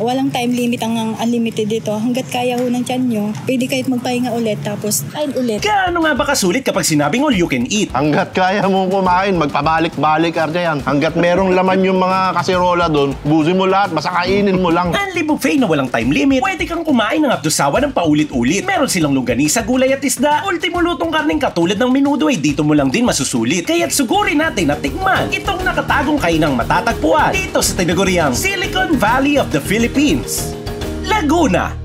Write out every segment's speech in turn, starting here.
Walang time limit ang unlimited dito. Hanggat kaya ho ng tiyan nyo, pwede kahit magpahinga ulit tapos kain ulit. Gaano nga ba kasulit kapag sinabing all you can eat? Hanggat kaya mo kumain, magpabalik-balik arya yan. Hanggat merong laman yung mga kaserola doon, busin mo lahat, basta kainin mo lang. Unli buffet na walang time limit. Pwede kang kumain ng abdusawa ng paulit-ulit. Meron silang longganisa, gulay at isda. Ultimo lutong karneng katulad ng menudo ay dito mo lang din masusulit. Kaya't sugurin natin na tikman itong nakatagong kainang matatagpuan dito sa tinaguriang Silicon Valley of the Philippines, Laguna.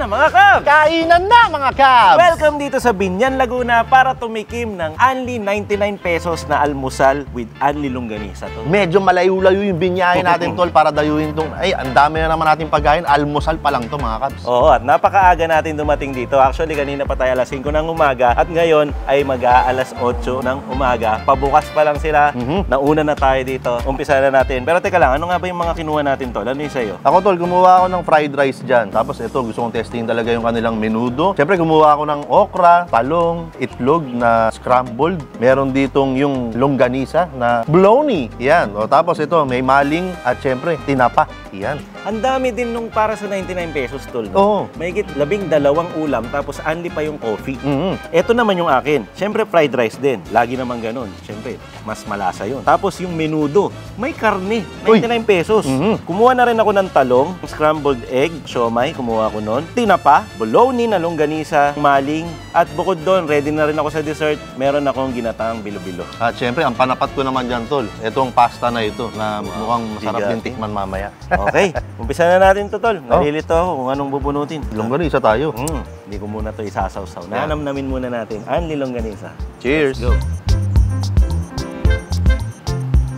Mga kab! Kainan na mga kab! Welcome dito sa Binyan, Laguna para tumikim ng only 99 pesos na almusal with only longganisa to. Medyo malayo-layo yung binyahe natin tol para dayuhin tong, ay ang dami na naman natin pagkain, almusal pa lang to mga kabs. Oo, at napakaaga natin dumating dito. Actually kanina pa tayo alas 5 ng umaga at ngayon ay mag-aalas 8 ng umaga. Pabukas pa lang sila, nauna na tayo dito. Umpisa na natin. Pero teka lang, ano nga ba yung mga kinuha natin tol? Ano yung sa'yo? Ako tol, gumawa ako ng fried rice dyan. Tapos ito, gusto kong testing talaga yung kanilang menudo. Siyempre, gumawa ako ng okra, talong, itlog na scrambled. Meron ditong yung longganisa na bologna. Yan. O, tapos ito, may maling at siyempre, tinapa. Yan. Ang dami din nung para sa 99 pesos, tol. No? Oo. Mahigit 12 ulam, tapos only pa yung coffee. Ito naman yung akin. Siyempre, fried rice din. Lagi naman ganun. Siyempre, mas malasa yun. Tapos yung menudo, may karne. 99 pesos. Kumuha na rin ako ng talong, scrambled egg, siomay, kumuha ko nun. Tinapa, bologna na longganisa, maling, at bukod doon, ready na rin ako sa dessert. Meron akong ginataang bilo-bilo. At siyempre, ang panapat ko naman dyan, tol. Itong pasta na ito na mukhang masarap din tikman mamaya. Okay, umpisa na natin to, tol. Nalilito ako kung anong bubunutin. Longganisa tayo. Hindi ko muna to isasawsaw. Nanamnamin muna natin ang longganisa. Cheers! Let's go!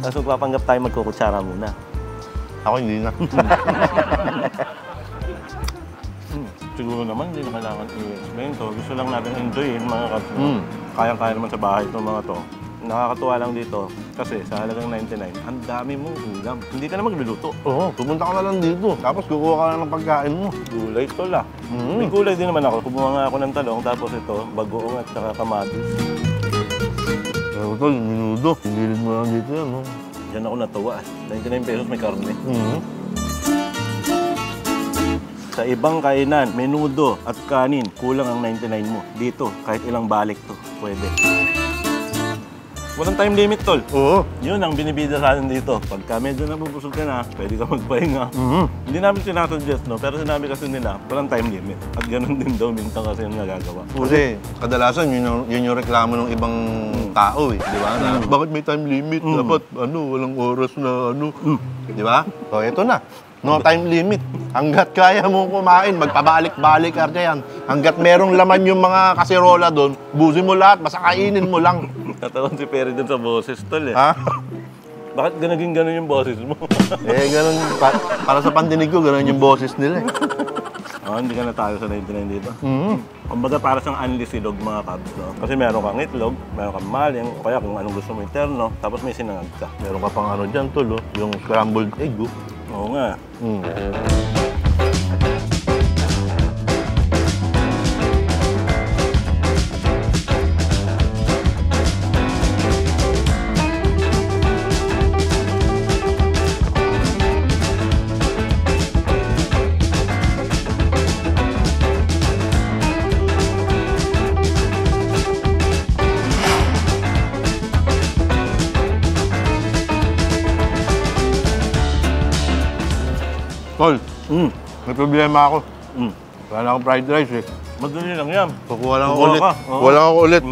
Tapos magpapanggap tayo magkukutsara muna. Ako hindi na. Siguro naman, hindi na kailangan i-explain to. Gusto lang natin enjoyin mga kabs. Kayang-kaya naman sa bahay itong mga to. Nakakatuwa lang dito kasi sa halagang 99, ang dami mong ulam. Hindi ka na magluluto. Oo, pumunta ka na lang dito. Tapos kukuha ka na ng pagkain mo. Gulay to la. May gulay din naman ako. Kumuha nga ako ng talong, tapos ito, bagoong at saka kamatis. Pero tol, minudo. Pingilin mo lang dito yan, no? Diyan ako natuwa. 99 pesos may karne. Sa ibang kainan, menudo at kanin, kulang ang 99 mo. Dito, kahit ilang balik to, pwede. Walang time limit, tol. Oo. Yun ang binibida sa atin dito. Pagka medyo nabubusog ka na, pwede ka magpahinga. Hindi namin sinasuggest, no? Pero sinabi kasi nila, walang time limit. At ganun din daw, minsan kasi yung nagagawa. Kasi kadalasan yun yung reklamo ng ibang tao eh. Di ba? Na, bakit may time limit? Dapat walang oras na Di ba? So, ito na. No time limit. Hanggat kaya mo kumain, magpabalik-balik arya yan. Hanggat merong laman yung mga kaserola doon, busin mo lahat, basta kainin mo lang. Natawan si Perry dun sa boses, tol eh. Ha? Bakit naging ganun yung boses mo? Ganun. Para sa pandinig ko, ganun yung boses nila eh. Hindi ka na tayo sa 99 dito. Kumbaga para siyang unli silog mga kabs, no? Kasi meron kang itlog, meron kang maling, o kaya kung anong gusto mo interno, tapos may sinangag ka. Meron ka pang dyan, tol, yung scrambled egg, Oo nga. Tol, may problema ako. Wala na akong fried rice eh. Madali lang yan. Kukuha lang ako Kukuha ulit. ka. Kukuha lang ako ulit.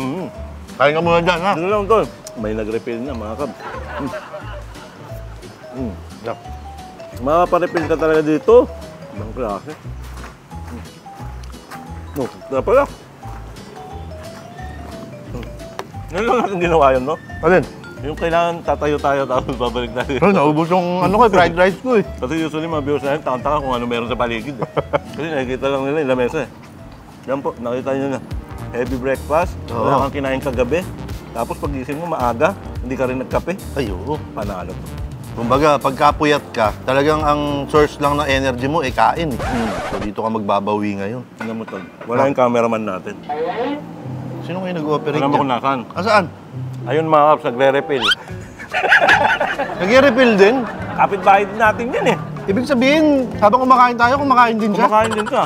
Kain ka muna dyan, ha? Ano lang, tol? May nag-refill na, mga kabs. Makaparefill ka talaga dito. Ibang klase. Na pala. Ngayon lang natin ginawa yun, no? Alin? Yung kailangan tatayo tayo tapos babalik tayo. Pero naubos yung fried rice ko eh. Kasi usually mga viewers natin, takang-taka kung ano meron sa paligid eh. Kasi nakikita lang nila yung lamesa eh. Yan po, nakita nyo na. Heavy breakfast, wala kang kinain kagabi. Tapos pagising mo maaga, hindi ka rin nagkape. Ay, oo. Panalo to. Kumbaga, pagkapuyat ka, talagang ang source lang ng energy mo, kain. So, dito ka magbabawi ngayon. Tingnan mo tol. Wala yung cameraman natin. Sino kayo nag-ooperate Alam mo kung nasaan? Saan? Ayun mga kaps, nagre-refill. Nag-refill din? Kapit-bahay din natin yan eh. Ibig sabihin, habang kumakain tayo, kumakain din siya? Kumakain din ka.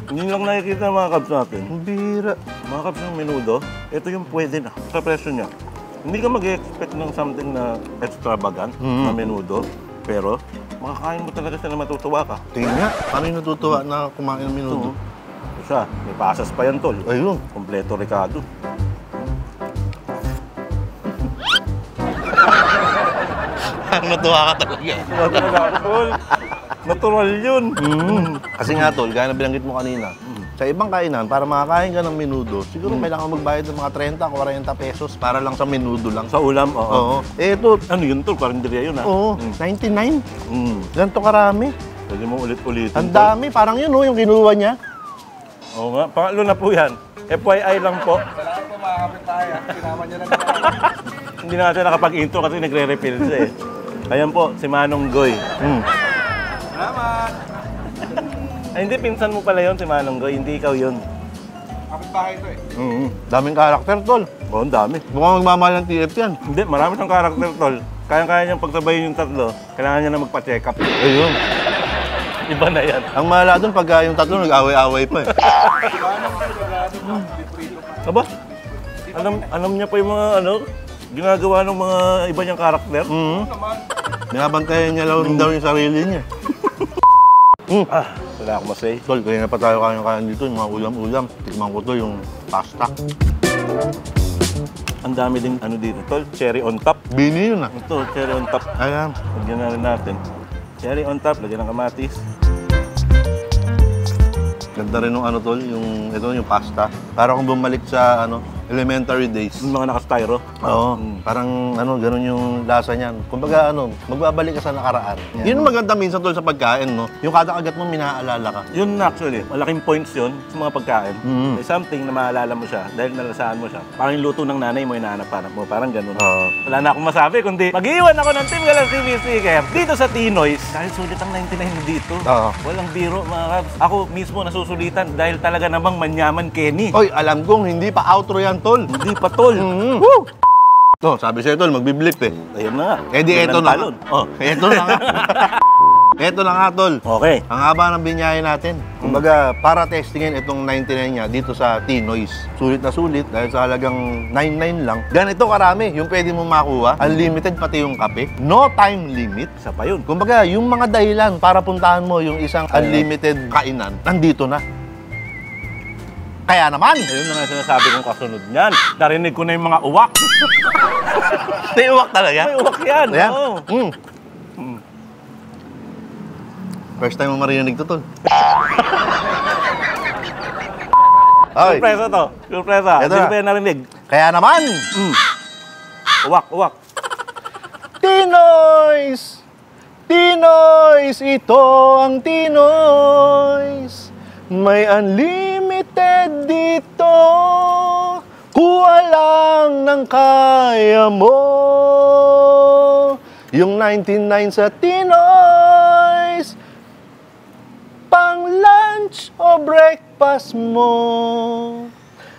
Hindi lang nakikita ng mga kaps natin. Ang bira. Mga kaps ng menudo, ito yung pwede na sa presyo niya. Hindi ka mag-expect ng something na extravagant na menudo, pero makakain mo talaga siya na matutuwa ka. Tingin nga, paano yung natutuwa na kumain ng menudo? Isa, may pasas pa yan tol. Ayun. Kompleto Ricardo. Natuwa ka talaga. Tol. Natural yun. Kasi nga tol, gaya na binanggit mo kanina, sa ibang kainan, para makakain ka ng menudo, siguro kailangan magbayad ng mga 30, 40 pesos para lang sa menudo lang. Sa ulam, oo. Oo. Eh ito, Ano yun tol? Parang diriya yun ha? oo, 99. Ganito karami. Pwede mo ulit-ulitin. Ang tol. dami, parang yun yung kinuha niya. Oo nga, pangatlo na po yan. FYI lang po. Salamat po mga kapitbahay. Sinama niyo lang naman. Hindi na natin nakapag-intro kasi nagre-refill siya eh. Ayan po, si Manong Goy. Salamat! Ay, hindi, pinsan mo pala yun si Manong Goy. Hindi ikaw yun. Kapitbahay ito eh. Daming karakter, tol. Oo, ang dami. Mukhang magmamahal ng TF yan. Hindi, marami siyang karakter, tol. Kaya-kaya niyang pagsabayin yung tatlo. Kailangan niya na magpa-check up. Ayun. Iba na yan. Ang mahala doon pag yung tatlo nag-away-away pa eh. Aba, alam niya pa yung mga ginagawa ng mga iba niyang karakter. Binabantayan niya lang daw yung sarili niya. Wala akong masay. Tol, kaya na pa tayo kain dito, yung mga ulam-ulam. Tikman ko to, yung pasta. Ang dami ding dito, tol. Cherry on top. Bini yun ah. Ito, cherry on top. Ayan. Lagyan na rin natin. Cherry on top, lagyan ng kamatis. Ganda rin yung tol, yung pasta. Para kung bumalik sa elementary days. Yung mga naka-styro. Oo, parang ganun yung lasa niyan. Kumbaga magbabalik ka sa nakaraan. Yun ang maganda minsan tol sa pagkain, no? Yung kada kagat mo, minaalala ka. Yun actually, malaking points yun sa mga pagkain. May something na maalala mo siya dahil nalasaan mo siya. Parang yung luto ng nanay mo, hinahanap-hanap mo. Parang ganun. Oo. Wala na akong masabi, kundi mag-iwan ako ng Team Galang TV Sticker dito sa Tinoy's. Dahil sulit ang 99 dito. Oo. Walang biro, mga kabs. Ako mismo nasusulitan dahil talaga namang manyaman Kenny. Oy, alam kong hindi pa outro yan, tol. Hindi pa, tol. Woo! No, sabi sa'yo, tol, magbiblip eh. Ayun na nga. Eh di, Yun eto ang na. talon. Oh. Eto na nga. Eto na nga, tol. Okay. Ang haba ng binyahe natin. Kumbaga, para testingin itong 99 niya dito sa Tinoy's. Sulit na sulit dahil sa halagang 99 lang. Ganito karami yung pwede mong makuha. Unlimited pati yung kape. No time limit. Isa pa yun. Kumbaga, yung mga dahilan para puntahan mo yung isang unlimited kainan, nandito na. Kaya naman, Ayun na nga sinasabi kong kasunod niyan. Narinig ko na yung mga uwak. tiwak talaga. May uwak yan. Ayan. Oo. First time mo marinig to, tol. Ay, Surpresa to. Surpresa. Ito Hindi na. ko pa yan narinig. kaya naman, Uwak, uwak. Tinoy's! Tinoy's! Ito ang Tinoy's! May unlimited dito. Kuha lang ng kaya mo. Yung 99 sa Tinoy's. Pang lunch o breakfast mo.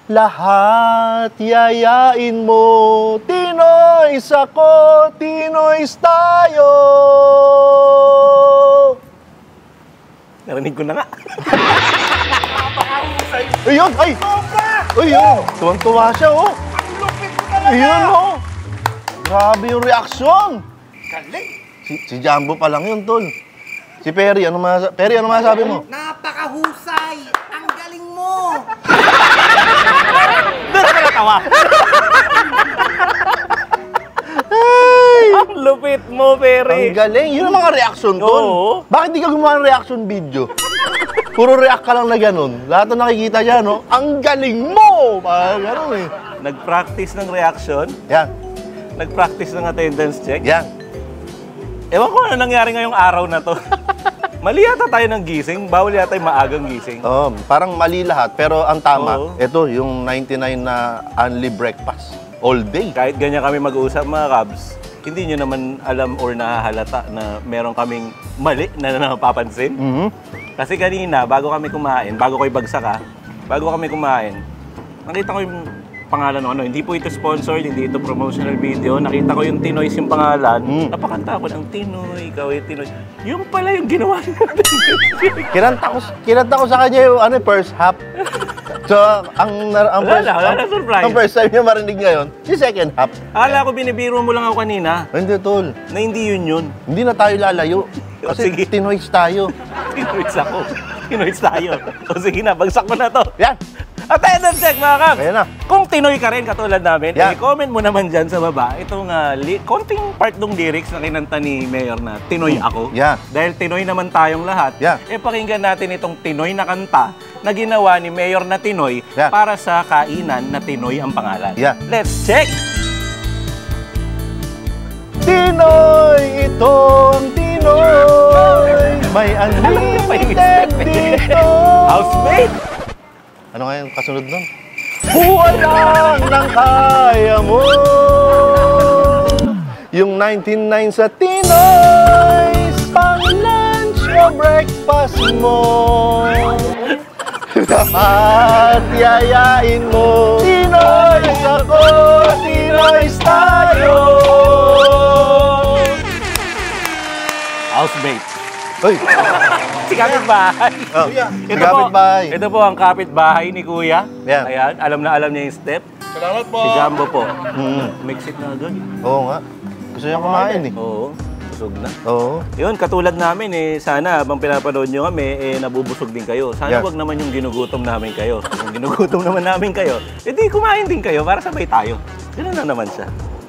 Lahat yayain mo. Tinoy's ako, Tinoy's tayo. Narinig ko na nga. Ayun, ay! Ayun, tuwang-tuwa siya, oh. Ayun, oh. Grabe yung reaksyon. Galing! Si Jumbo pa lang yun, tol. Si Perry, ano masasabi mo? Napakahusay! Ang galing mo! Doon ka natawa. Ang lupit mo, Perry. Ang galing. Yun ang mga reaksyon, tol. Oo. Bakit di ka gumawa ng reaction video? Puro react ka lang na ganun. Lahat na nakikita niya, no? Ang galing mo! Parang ganun, eh. Nag-practice ng reaction. Yan. Nag-practice ng attendance check. Yan. Ewan ko ano nangyari ngayong araw na to. Mali yata tayo ng gising. Bawal yata yung maagang gising. Parang mali lahat, pero ang tama, Oo. ito yung 99 na only breakfast. All day. Kahit ganyan kami mag-uusap mga Cubs, hindi nyo naman alam or nahahalata na meron kaming mali na napapansin. Kasi kanina, bago kami kumain, bago kami kumain, nakita ko yung pangalan ng ano, hindi po ito sponsored, hindi ito promotional video. Nakita ko yung Tinoy's yung pangalan. Napakanta ko ng Tinoy, ikaw ay Tinoy. Yung pala yung ginawa natin. Kinanta ko sa kanya yung first half. So, Wala na surprise. ang first time niya marinig ngayon, yung second half. Akala ko binibiro mo lang ako kanina. Hindi, tol. Na hindi yun. Hindi na tayo lalayo. Kasi Sige. Tinoy's tayo. Tinoy's ako. Tinoy's tayo. O sige na, bagsak mo na to. Yan. Attendance check mga Cubs. Ayan na. Kung Tinoy ka rin katulad namin, Yeah. i-comment mo naman dyan sa baba itong konting part ng lyrics na kinanta ni Mayor na Tinoy ako. Yeah. Dahil Tinoy naman tayong lahat, Yeah. pakinggan natin itong Tinoy na kanta na ginawa ni Mayor na Tinoy Yeah. para sa kainan na Tinoy ang pangalan. Yeah. Let's check! Tinoy, ito ang Tinoy. May unlimited dito. Housemate! Ano nga yung kasunod nun? Walang nang kaya mo. Yung 99 sa Tinoy's, pang lunch o breakfast mo. At yayain mo. Tinoy's ako, Tinoy's tayo. Housemate. Hoy, Si kapitbahay. oh, si kapitbahay. Ito po ang kapitbahay ni Kuya. Yeah. Ayan, alam na alam niya yung step. Salamat po. Si Jumbo po. Mm. Mix it na agad. Oo nga. Gusto niya kumain eh. Oo, busog na. Oo. Yun, katulad namin sana habang pinapanood nyo kami, nabubusog din kayo. Sana Yeah. wag naman yung ginugutom namin kayo. Kung ginugutom naman namin kayo, edi kumain din kayo para sabay tayo. Ganun na naman siya.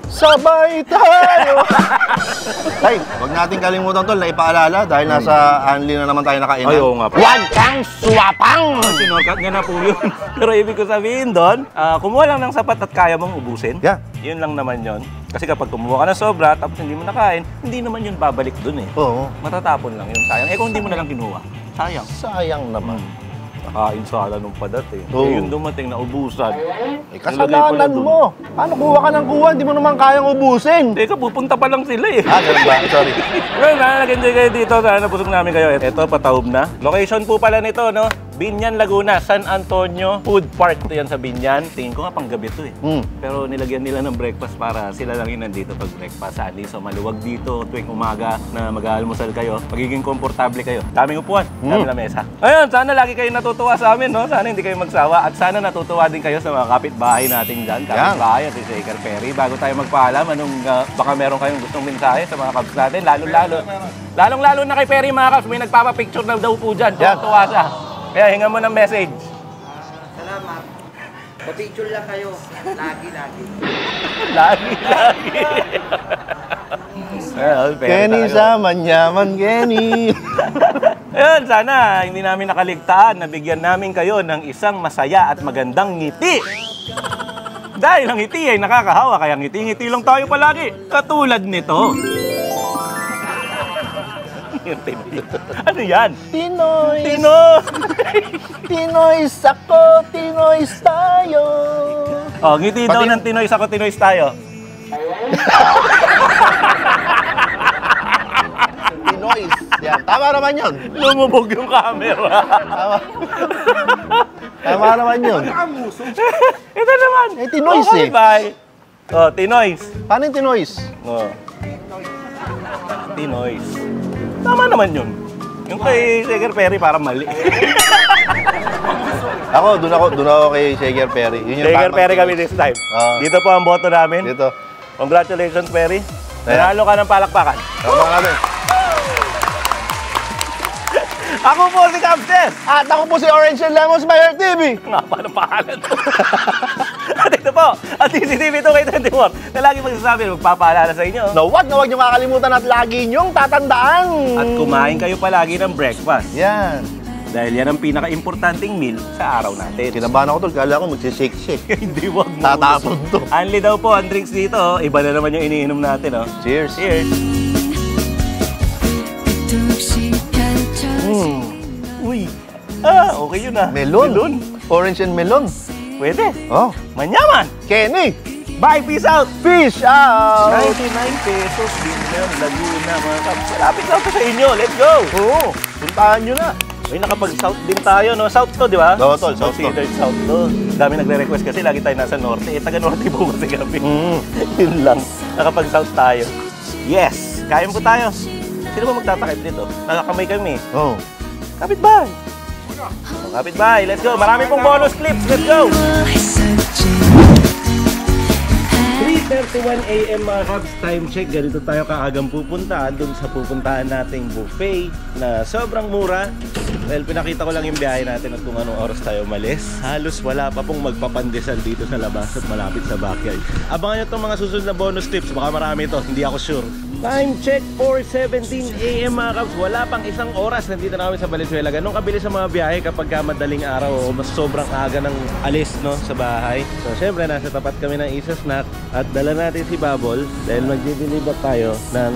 Sabay tayo! Ay, wag natin kalimutan tol na ipaalala dahil nasa Anli na naman tayo nakainan. Ay, oo nga po. Huwag kang swapang! Sinorkat nga na po yun. Pero ibig ko sabihin doon, kumuha lang ng sapat at kaya mong ubusin. Yeah. Yun lang naman yun. Kasi kapag kumuha ka ng sobra tapos hindi mo nakain, hindi naman yun babalik dun eh. Oo. Matatapon lang yun. Sayang. Kung hindi mo na lang kinuha, sayang. Sayang naman. Nakain sana nung padat eh. Oo. Eh, yun dumating na ubusan. Kasalanan mo. Paano kuha ka ng kuha? Hindi mo naman kayang ubusin. Teka, pupunta pa lang sila eh. Ganun ba? Sorry. Well, nag-enjoy kayo dito. Sana nabusog namin kayo. Ito, patahog na. Location po pala nito, no? Binyan, Laguna, San Antonio Food Park. Ito yan sa Binyan. Tingin ko nga pang gabi to eh. Pero nilagyan nila ng breakfast para sila lang yung nandito pag breakfast. Sali, so maluwag dito tuwing umaga na mag-aalmusal kayo. Magiging komportable kayo. Daming upuan, daming lamesa. Ayun, sana lagi kayo natutuwa sa amin, no? Sana hindi kayo magsawa. At sana natutuwa din kayo sa mga kapitbahay natin dyan. Kapitbahay at si Shaker Perry. Bago tayo magpaalam, baka meron kayong gustong mensahe sa mga Cubs natin. Lalong-lalo na kay Perry mga Cubs. May nagpapapicture na daw po dyan. Tuwa siya. Kaya hinga mo ng message. Salamat. Pa-picture lang kayo. Lagi. Lagi. Kenny sa manyaman, Kenny. Ayun, sana hindi namin nakaligtaan na bigyan namin kayo ng isang masaya at magandang ngiti. Dahil ang ngiti ay nakakahawa, kaya ngiti-ngiti lang tayo palagi. Katulad nito. Ano yan? Tinoy. Tinoy's ako, Tinoy's tayo. Oh, ngiti daw ng Tinoy's ako, Tinoy's tayo. Tinoy's. Yan. Tama naman yun. Lumubog yung camera. Tama naman yun. Ito naman. Eh, Tinoy's eh. Bye. Oh, Tinoy's. Paano yung Tinoy's? Oh. Tinoy's. Tama naman yun. Yung kay Shaker Perry parang mali. Doon ako kay Shaker Perry. Yun yung Shaker tamang Perry kami Tinoy's. this time. Dito po ang boto namin. Dito. Congratulations, Perry. Ayan. Nanalo ka ng palakpakan. Tama kami. Ako po si Cubses! At ako po si Orange and Lemons Mayor TV. Nga, paano pangalan to? At ito po, ang TCTV 2K24 na lagi magsasabi, magpapaalala sa inyo. Na huwag niyo makakalimutan at lagi niyong tatandaan. At kumain kayo palagi ng breakfast. Yan. Dahil yan ang pinaka-importanting meal sa araw natin. Kinabahan ako tol, kala ko magsishake-shake. Hindi, wag mo. Tatapon to. Only daw po ang drinks dito. Iba na naman yung iniinom natin. Oh. Cheers. Cheers! 뚝씩 펼쳐 Okay yun ah. Melon. Orange and melon. Pwede. Oh. Manyaman. Kenny. Bye, peace out. Fish out. 99 pesos din lang, Laguna mga kaps. Malapit lang to sa inyo. Let's go. Oo. Puntahan nyo na. May nakapag-south din tayo, no? South to, di ba? Oo, tol. South to. Considered south to. Dami nagre-request kasi lagi tayo nasa norte. Taga-norte po kasi kami. Yun lang. Nakapag-south tayo. Yes! Kain po tayo. Sino ba magtatakip dito? Nakakamay kami. Oh. Kapit-bahay. Kapit-bahay. Let's go. Marami pong bonus clips. Let's go! 3:31 AM mga Cubs, time check. Ganito tayo kaagang pupunta doon sa pupuntahan nating buffet na sobrang mura. Well, pinakita ko lang yung biyahe natin at kung anong oras tayo umalis. Halos wala pa pong magpapandesal dito sa labas at malapit sa backyard. Abangan nyo itong mga susunod na bonus tips. Baka marami ito, hindi ako sure. Time check, 4:17 AM mga Cubs. Wala pang isang oras. Nandito na kami sa Valenzuela. Ganun kabilis ang mga biyahe kapag madaling araw o mas sobrang aga ng alis, no, sa bahay. So syempre nasa tapat kami ng Isa Snack at dala natin si Bubble dahil magdi-deliver tayo ng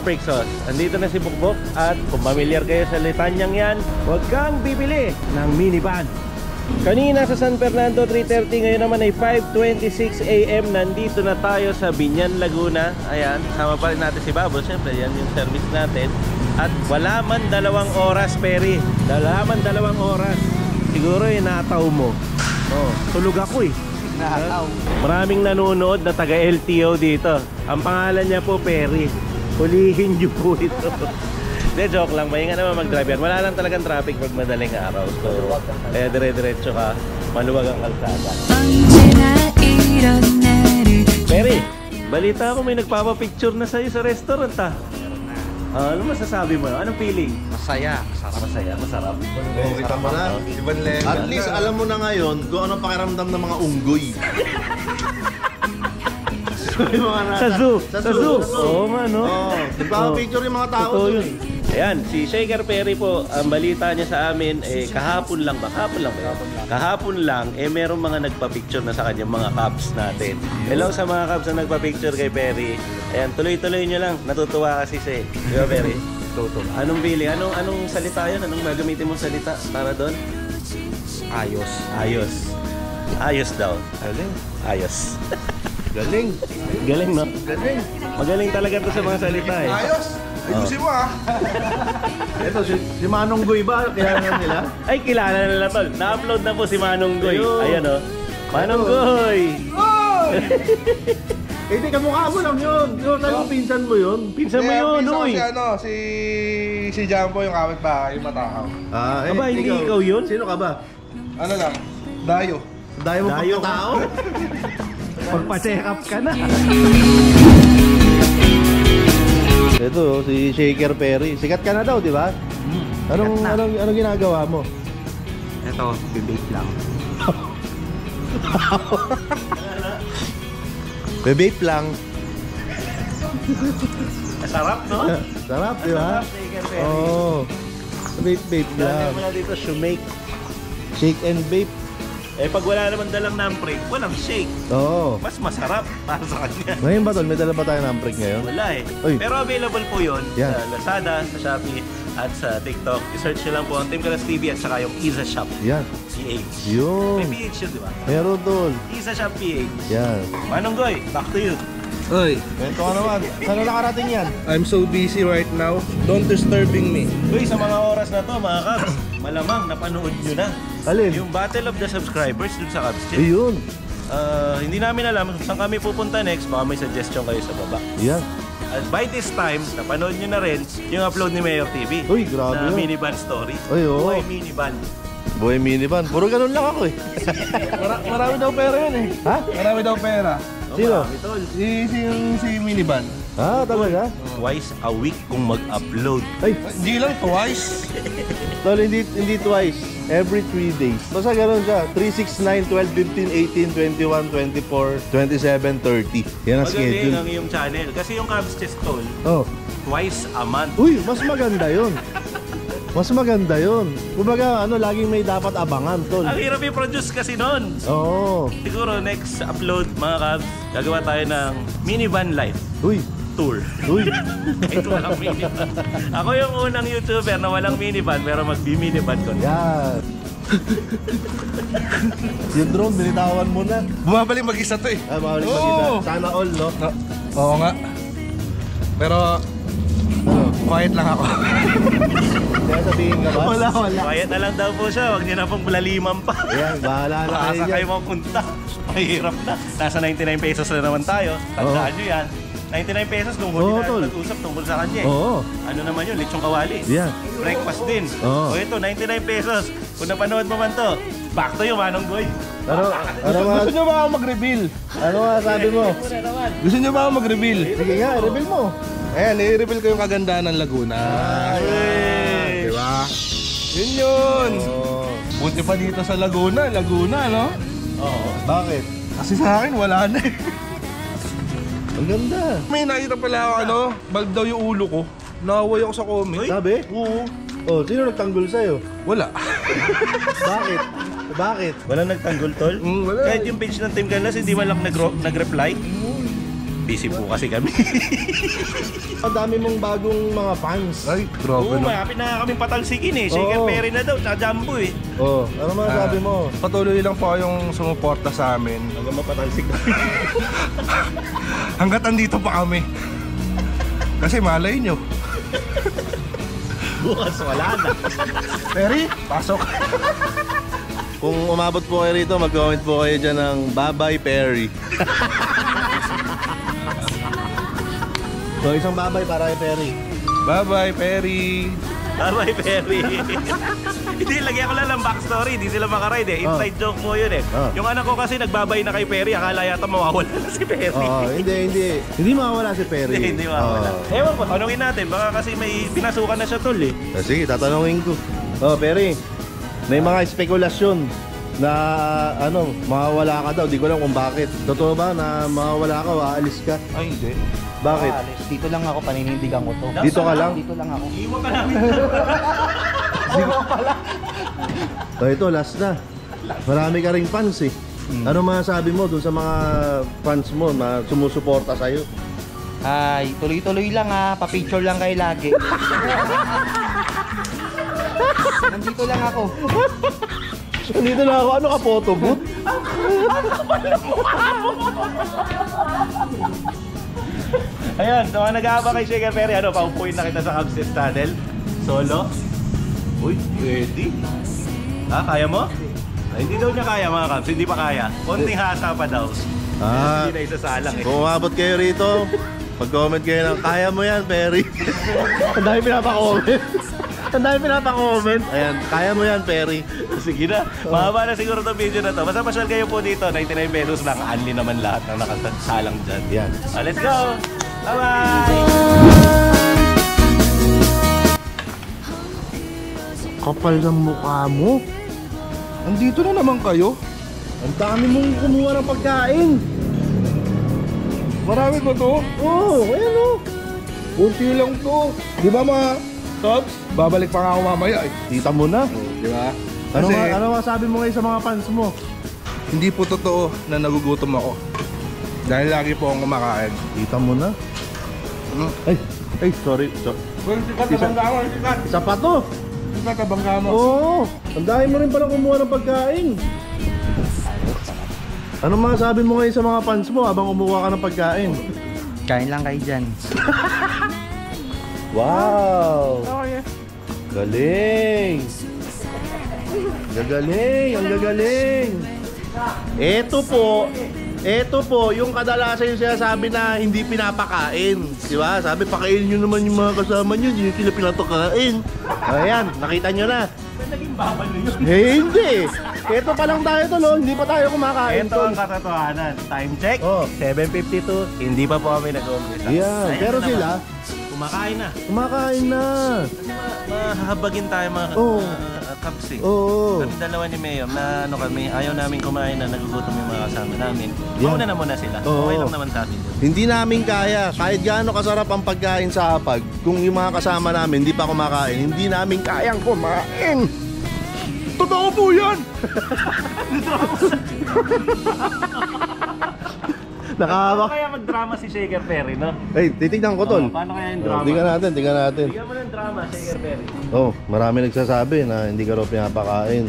Freak Sauce. Andito na si Bukbok at kung familiar kayo sa litanyang yan, huwag kang bibili ng minivan. Kanina sa San Fernando 3:30, ngayon naman ay 5:26 AM. Nandito na tayo sa Binyan, Laguna. Ayan, sama pa rin natin si Bubble. Siyempre, yan yung service natin. At wala man 2 oras, Perry. Wala man 2 oras. Siguro yung nataw mo. Oh, tulog ako eh. Nakaw. Maraming nanonood na taga LTO dito. Ang pangalan niya po, Perry. Hulihin niyo po ito. De, joke lang, mahinga naman mag-drive yan. Wala lang talagang traffic pag madaling araw. So, dire-diretso ka, maluwag ang kalsada. Perry, balita ko may nagpapapicture na sa'yo sa restaurant ah. Ano masasabi mo? Anong feeling? Masaya. Masaya, masarap. Oh, kita mo na. At least alam mo na ngayon kung anong pakiramdam ng mga unggoy. Sa zoo. Oo nga, no? Oh, nagpapapicture yung mga tao. Totoo yun. Ayan, si Shaker Perry po, ang balita niya sa amin, kahapon lang ba? Kahapon lang, merong mga nagpa-picture na sa kanyang mga Cubs natin. Hello sa mga Cubs na nagpa-picture kay Perry. Ayan, tuloy-tuloy nyo lang. Natutuwa kasi siya. Di ba, Perry? Anong feeling? Anong salita yun? Anong gagamitin mong salita para doon? Ayos daw. Ayos. Galing. Galing, no? Magaling talaga to sa mga salita eh. Ayos! Ayusin mo ah! Ito, si Manong Goy ba? Kaya nga nila? Ay, kilala na nila tol. Na-upload na po si Manong Goy. Ayan o. Manong Goy! Hindi, kamukha mo lang yun. Talagang pinsan mo yun. Pinsan mo yun, uy. Si Jambo yung kapitbahay, yung matakaw. Ah, Aba, hindi ikaw yun? Sino ka ba? Ano lang? Dayo. Dayo mo Dayo pang tao? Pagpa-check up ka na. Ito, si Shaker Perry. Sikat ka na daw, di ba? Anong ginagawa mo? Ito, bibake lang. Be-vape lang. Sarap, no? Sarap, di ba? Shaker Perry. Oo. Vape lang. Dahil mo na dito, shumake. Shake and vape. Pag wala naman dalang namprik, walang shake. Oo. Mas masarap para sa kanya. Ngayon ba, tol? May dala ba tayo ng break ngayon? Wala eh. Uy. Pero available po yun Yan. sa Lazada, sa Shopee, at sa TikTok. I-search nyo lang po ang Team Kalas TV at saka yung Isa Shop Yan. PH. Yun. May PH yun, di ba? Meron, tol. Isa Shop PH. Yan. Manong Goy, back to you. Oy, Kwento ka naman. Saan na nakarating yan? I'm so busy right now. Don't disturbing me. Uy, sa mga oras na to, mga Cubs, malamang napanood nyo na Alin? yung Battle of the Subscribers dun sa Cubs Chat. Ayun. Hindi namin alam kung saan kami pupunta next. Baka may suggestion kayo sa baba. Yan. At by this time, napanood nyo na rin yung upload ni Mayor TV. Uy, grabe na yun. minivan story. Uy, oo. Buhay minivan. Boy minivan. Puro ganun lang ako eh. Marami daw pera yun eh. Ha? Marami daw pera. Sino? Marami, tol. Si minivan. Ah, talaga? Twice a week kung mag-upload. Ay, Hindi lang, twice. tol, hindi twice. Every 3 days. Basta ganun siya. 3, 6, 9, 12, 15, 18, 21, 24, 27, 30. Yan ang Magaling schedule. ang iyong channel. Kasi yung Cubs Chess Tol, Oh. twice a month. Uy, mas maganda yun. Mas maganda yun. Kumbaga, laging may dapat abangan, tol. Ang hirap i-produce kasi nun. Oo. Siguro next upload mga Cubs, gagawa tayo ng minivan life. Uy, tour. Uy, Ito walang minivan. Ako yung unang YouTuber na walang minivan pero mag-minivan ko. yan. Yung drone, binitawan mo na. Bumabalik mag-isa to eh. Ay, mawalik Oo. mag-isa. Sana all, no? Oo nga. Pero, quiet lang ako. Kaya sabihin ka ba? wala. Quiet na lang daw po siya, huwag niyo na pong laliman pa. Ayan, bahala na kayo Makasa dyan. kayo mapunta. Mahirap na. Nasa 99 pesos na naman tayo. Tandaan nyo yan. 99 pesos nung huli Oo, na tol. nag-usap tungkol sa kanya. Oo. Ano naman yun? Lechong kawali. Yeah. Breakfast din. Oo. O ito, 99 pesos. Kung napanood mo man to, back to you, Manong Boy. Gusto nyo ba ako mag-reveal? Ano nga sabi mo? Gusto nyo ba ako mag-reveal? Sige nga, reveal mo. Ayan, i-reveal ko yung kagandahan ng Laguna. Hey. Diba? Yun yun. Oh. Buti pa dito sa Laguna, no? Oo. Bakit? Kasi sa akin, wala na eh. Ang ganda. May nakita pala ako, bulb daw yung ulo ko. Nakaway ako sa comment. Sabi? Oo. Oh, sino nagtanggol sa'yo? Wala. Bakit? Bakit? Walang nagtanggol, tol? Wala. Kahit yung page ng Team Canlas, hindi man lang nag-reply. Busy po kasi kami. Ang dami mong bagong mga fans. Ay, grabe Oo, no. malapit na kaming patalsikin eh. Shaker Oo. Perry na daw, tsaka Jumbo eh. Oh, ano mga sabi mo? Patuloy lang po yung sumuporta sa amin. Hanggang mapatalsik. Hanggat andito pa kami. Kasi malay nyo. Bukas wala na. Perry, pasok. Kung umabot po kayo rito, mag-comment po kayo dyan ng Bye-bye Perry. So, isang babay para kay Perry. Bye-bye, Perry. Bye, Perry. Hindi, lagyan ko lang ng backstory. Hindi sila makaride eh. Inside joke mo yun eh. Yung anak ko kasi nagbabay na kay Perry. Akala yata mawawala na si Perry. Hindi. Hindi mawawala si Perry. Hindi mawawala. Ewan ko, tanongin natin. Baka kasi may pinasukan na siya tol eh. Sige, tatanungin ko. Oh, Perry, may mga spekulasyon na mawawala ka daw. Di ko alam kung bakit. Totoo ba na mawawala ka o aalis ka? Ay, hindi. Bakit? Dito lang ako, paninindigan ko to. Dito ka lang? Dito lang ako. Iwan ka namin. So ito, last na. Marami ka ring fans eh. Ano masasabi mo dun sa mga fans mo na sumusuporta sa'yo? Ay, tuloy-tuloy lang ha. Pa-picture lang kayo lagi. Nandito lang ako. Dito na ako. Ano ka, photo booth? Ayan, so mga nag-aaba kay Shaker Perry, paupuin na kita sa Cubs Tunnel. Solo. Uy, ready? Kaya mo? Ay, hindi daw niya kaya mga Cubs, hindi pa kaya. Konting hasa pa daw. Hindi na isasalang eh. Kung umabot kayo rito, mag-comment kayo ng kaya mo yan, Perry. Ang dami pinapa-comment. Ang dami pinapa-comment. Ayan, kaya mo yan, Perry. Sige na, mahaba na siguro itong video na to. Basta pasyal kayo po dito, 99 pesos lang. Unli naman lahat ng nakasalang dyan. Yan. Let's go! Bye-bye! Kapal ng mukha mo. Andito na naman kayo. Ang dami mong kumuha ng pagkain. Marami ba to? Oo, ayan o. Kunti lang to. Di ba mga Tops? Babalik pa nga ako mamaya eh. Tita mo na. Di ba? Ano Kasi nga sabi mo ngayon sa mga fans mo? hindi po totoo na nagugutom ako. Dahil lagi po akong kumakain. Tita mo na. Ay, sorry. Well, sikat, tabangga mo, sikat. Isa pa to. Sikat, tabangga mo. Oo, ang dami mo rin pala kumuha ng pagkain. Ano masasabi mo ngayon sa mga fans mo habang kumuha ka ng pagkain? Kain lang kayo dyan. Wow! Galing! Gagaling! Ang gagaling! Ito po, yung kadalasan yung sinasabi na hindi pinapakain. Di ba? Sabi, pakainin nyo naman yung mga kasama nyo, hindi nyo sila pinapakain. Ayan, nakita nyo na. Naging babalo yun. Hindi! Ito pa lang tayo tol, hindi pa tayo kumakain Ito tol. ang katotohanan. Time check, Oh. 7:52. Hindi pa po kami nag-umpisa. Yan, Ayan pero na sila, naman. Kumakain na. kumakain na. Kasi mahahabagin tayo mga Oo. Cubs eh. Oo. Kami dalawa ni Mayor na kami, ayaw namin kumain na nagugutom yung mga kasama namin. Yeah. Mauna na muna sila. Oo. Okay lang naman sa atin yun. Hindi namin kaya, kahit gaano kasarap ang pagkain sa hapag, kung yung mga kasama namin hindi pa kumakain, hindi namin kayang kumain. Totoo po yan! Paano kaya mag-drama si Shaker Perry, no? Hey, titignan ko, tol. Paano kaya yung drama? Tingnan natin. Bigyan mo ng drama, Shaker Perry. Oh, marami nagsasabi na hindi ka raw pinapakain.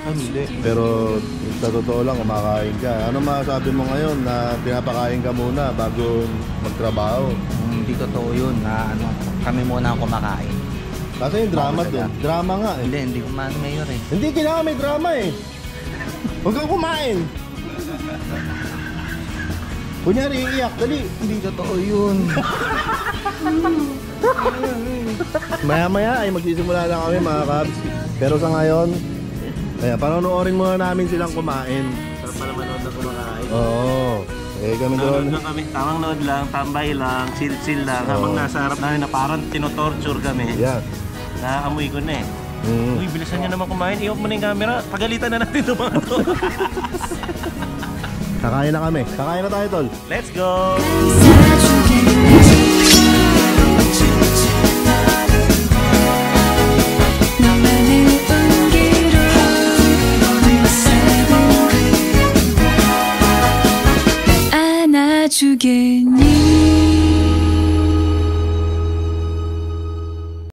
Hindi. Pero sa totoo lang, kumakain ka. Ano masasabi mo ngayon na pinapakain ka muna bago magtrabaho? Hindi totoo yun na kami muna ang kumakain. Kasi yung drama doon. Drama nga eh. Hindi kumain mayor eh. Hindi kailangan may drama eh. Huwag kang kumain. Kunyari, iiyak. Dali. Hindi totoo yun. Maya-maya ay magsisimula lang kami mga kabs. Pero sa ngayon, kaya panonoorin muna namin silang kumain. Sarap pala manood na kumakain. Oo. Eh kami doon. Nanood lang kami, tamang nood lang, tambay lang, chill lang, habang nasa harap namin na parang tinotorture kami. Yan. Naaamoy ko na eh. Mm. Uy, bilisan nyo naman kumain, i-off mo na yung camera, pagalitan na natin itong mga to. Kakain na kami. Kakain na tayo, tol. Let's go! 안아주겠니